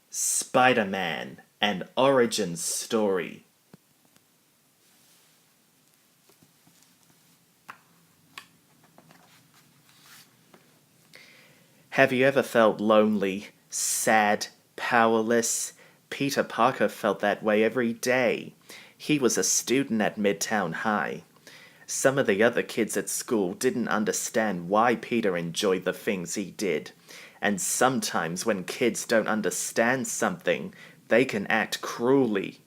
Spider-Man, an origin story. Have you ever felt lonely, sad, powerless? Peter Parker felt that way every day. He was a student at Midtown High. Some of the other kids at school didn't understand why Peter enjoyed the things he did. And sometimes when kids don't understand something, they can act cruelly.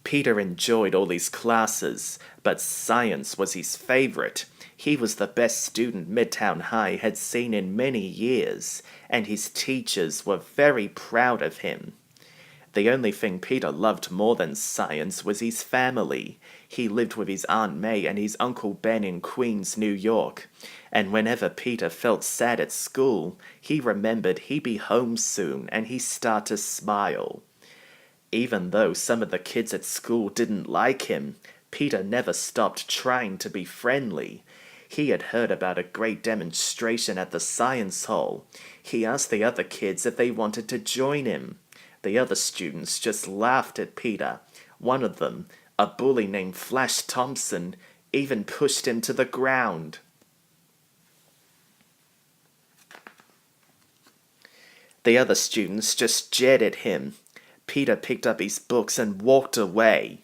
Peter enjoyed all his classes, but science was his favorite. He was the best student Midtown High had seen in many years, and his teachers were very proud of him. The only thing Peter loved more than science was his family. He lived with his Aunt May and his Uncle Ben in Queens, New York. And whenever Peter felt sad at school, he remembered he'd be home soon and he'd start to smile. Even though some of the kids at school didn't like him, Peter never stopped trying to be friendly. He had heard about a great demonstration at the science hall. He asked the other kids if they wanted to join him. The other students just laughed at Peter. One of them, a bully named Flash Thompson, even pushed him to the ground. The other students just jeered at him. Peter picked up his books and walked away.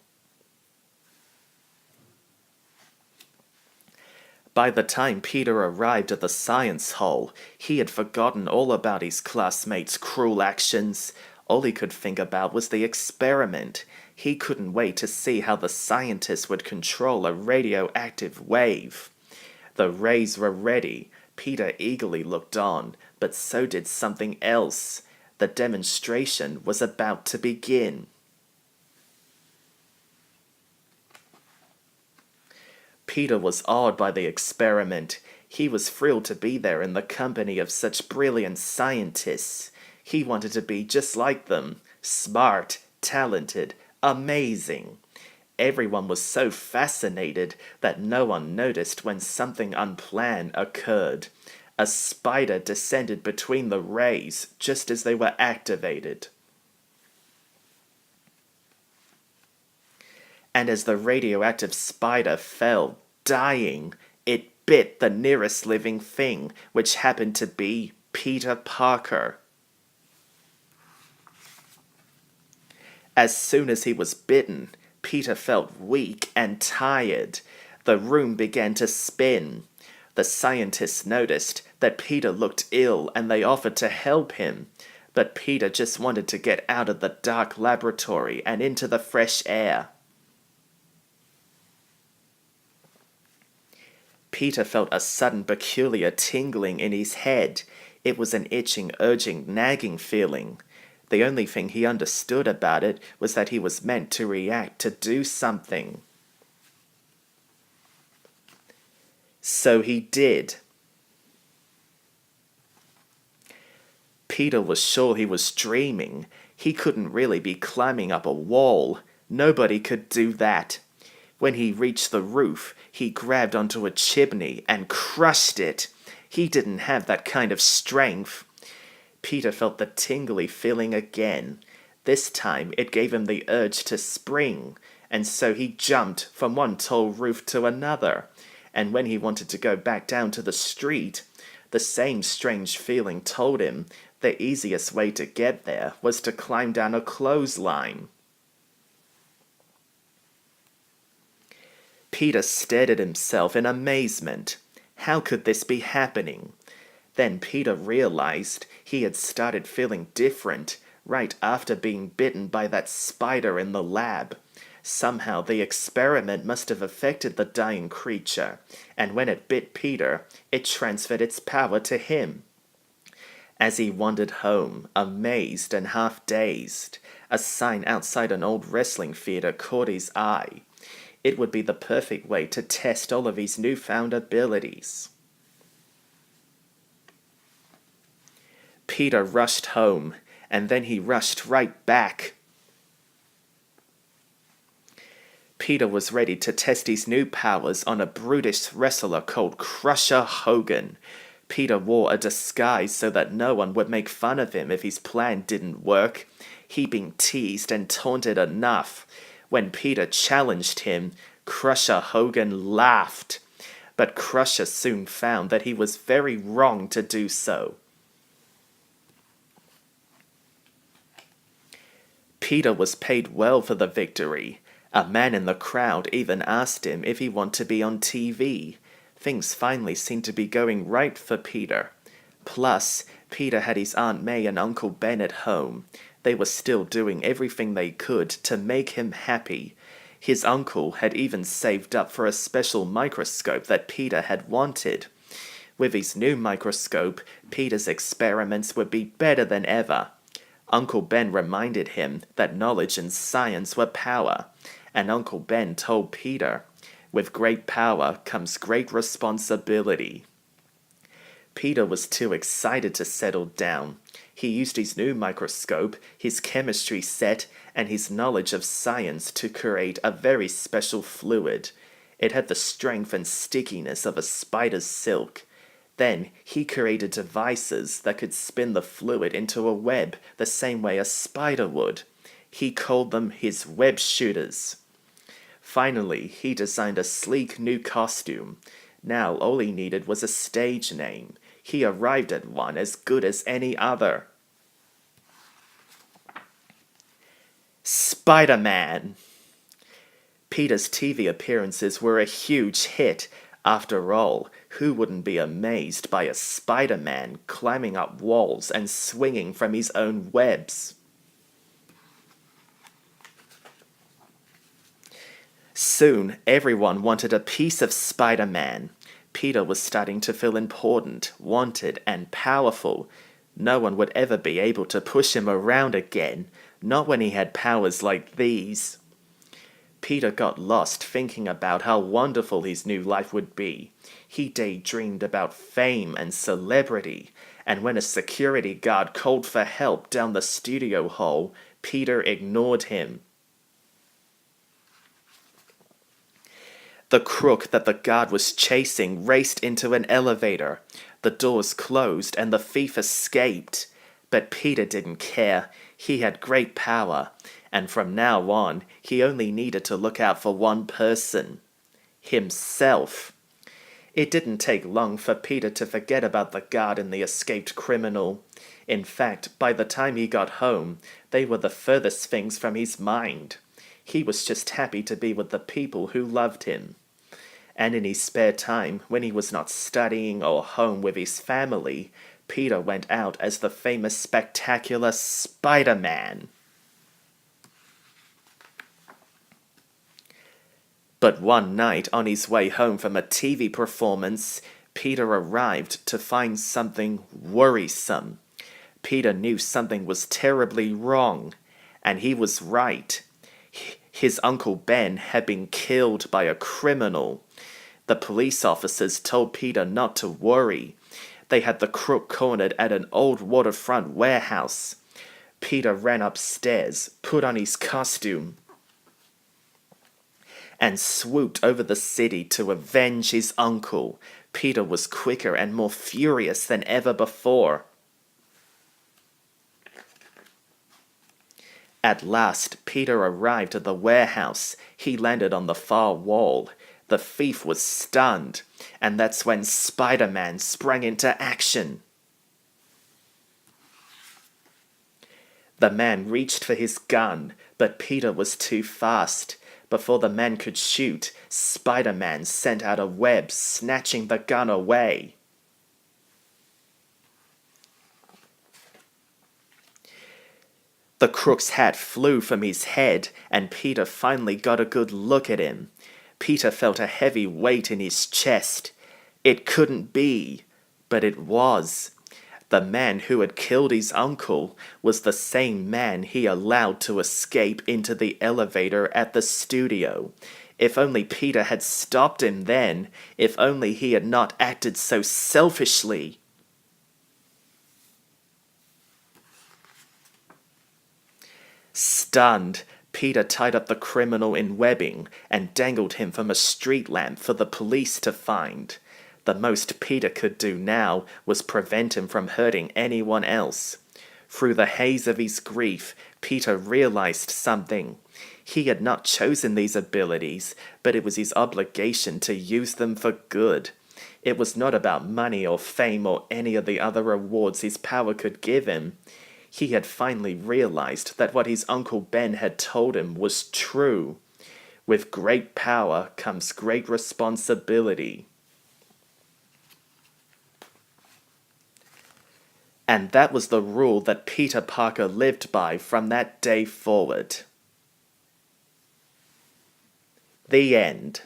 By the time Peter arrived at the science hall, he had forgotten all about his classmates' cruel actions. All he could think about was the experiment. He couldn't wait to see how the scientists would control a radioactive wave. The rays were ready. Peter eagerly looked on, but so did something else. The demonstration was about to begin. Peter was awed by the experiment. He was thrilled to be there in the company of such brilliant scientists. He wanted to be just like them, smart, talented, amazing. Everyone was so fascinated that no one noticed when something unplanned occurred. A spider descended between the rays just as they were activated. And as the radioactive spider fell, dying, it bit the nearest living thing, which happened to be Peter Parker. As soon as he was bitten, Peter felt weak and tired. The room began to spin. The scientists noticed that Peter looked ill and they offered to help him. But Peter just wanted to get out of the dark laboratory and into the fresh air. Peter felt a sudden peculiar tingling in his head. It was an itching, urging, nagging feeling. The only thing he understood about it was that he was meant to react, to do something. So he did. Peter was sure he was dreaming. He couldn't really be climbing up a wall. Nobody could do that. When he reached the roof, he grabbed onto a chimney and crushed it. He didn't have that kind of strength. Peter felt the tingly feeling again. This time it gave him the urge to spring, and so he jumped from one tall roof to another. And when he wanted to go back down to the street, the same strange feeling told him the easiest way to get there was to climb down a clothesline. Peter stared at himself in amazement. How could this be happening? Then Peter realized he had started feeling different right after being bitten by that spider in the lab. Somehow the experiment must have affected the dying creature, and when it bit Peter, it transferred its power to him. As he wandered home, amazed and half-dazed, a sign outside an old wrestling theater caught his eye. It would be the perfect way to test all of his newfound abilities. Peter rushed home, and then he rushed right back. Peter was ready to test his new powers on a brutish wrestler called Crusher Hogan. Peter wore a disguise so that no one would make fun of him if his plan didn't work. He'd been teased and taunted enough. When Peter challenged him, Crusher Hogan laughed. But Crusher soon found that he was very wrong to do so. Peter was paid well for the victory. A man in the crowd even asked him if he wanted to be on TV. Things finally seemed to be going right for Peter. Plus, Peter had his Aunt May and Uncle Ben at home. They were still doing everything they could to make him happy. His uncle had even saved up for a special microscope that Peter had wanted. With his new microscope, Peter's experiments would be better than ever. Uncle Ben reminded him that knowledge and science were power, and Uncle Ben told Peter, "With great power comes great responsibility." Peter was too excited to settle down. He used his new microscope, his chemistry set, and his knowledge of science to create a very special fluid. It had the strength and stickiness of a spider's silk. Then he created devices that could spin the fluid into a web the same way a spider would. He called them his web shooters. Finally, he designed a sleek new costume. Now all he needed was a stage name. He arrived at one as good as any other. Spider-Man. Peter's TV appearances were a huge hit. After all, who wouldn't be amazed by a Spider-Man climbing up walls and swinging from his own webs? Soon, everyone wanted a piece of Spider-Man. Peter was starting to feel important, wanted, and powerful. No one would ever be able to push him around again, not when he had powers like these. Peter got lost thinking about how wonderful his new life would be. He daydreamed about fame and celebrity, and when a security guard called for help down the studio hall, Peter ignored him. The crook that the guard was chasing raced into an elevator. The doors closed and the thief escaped. But Peter didn't care. He had great power, and from now on, he only needed to look out for one person: himself. It didn't take long for Peter to forget about the guard and the escaped criminal. In fact, by the time he got home, they were the furthest things from his mind. He was just happy to be with the people who loved him. And in his spare time, when he was not studying or home with his family, Peter went out as the famous spectacular Spider-Man. But one night, on his way home from a TV performance, Peter arrived to find something worrisome. Peter knew something was terribly wrong, and he was right. His Uncle Ben had been killed by a criminal. The police officers told Peter not to worry. They had the crook cornered at an old waterfront warehouse. Peter ran upstairs, put on his costume, and swooped over the city to avenge his uncle. Peter was quicker and more furious than ever before. At last, Peter arrived at the warehouse. He landed on the far wall. The thief was stunned, and that's when Spider-Man sprang into action. The man reached for his gun, but Peter was too fast. Before the man could shoot, Spider-Man sent out a web, snatching the gun away. The crook's hat flew from his head, and Peter finally got a good look at him. Peter felt a heavy weight in his chest. It couldn't be, but it was. The man who had killed his uncle was the same man he allowed to escape into the elevator at the studio. If only Peter had stopped him then, if only he had not acted so selfishly. Stunned, Peter tied up the criminal in webbing and dangled him from a street lamp for the police to find. The most Peter could do now was prevent him from hurting anyone else. Through the haze of his grief, Peter realized something. He had not chosen these abilities, but it was his obligation to use them for good. It was not about money or fame or any of the other rewards his power could give him. He had finally realized that what his Uncle Ben had told him was true. With great power comes great responsibility. And that was the rule that Peter Parker lived by from that day forward. The end.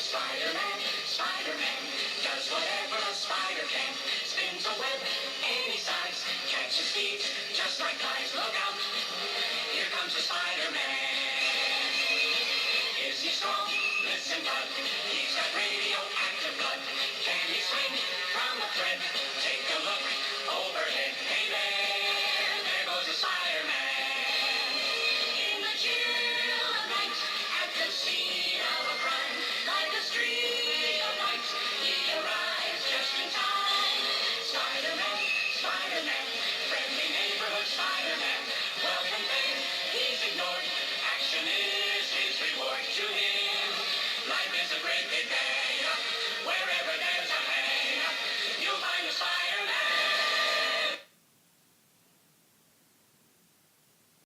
Spider-Man, Spider-Man, does whatever a spider can. Spins a web any size, catches thieves just like flies. Look out, here comes the Spider-Man.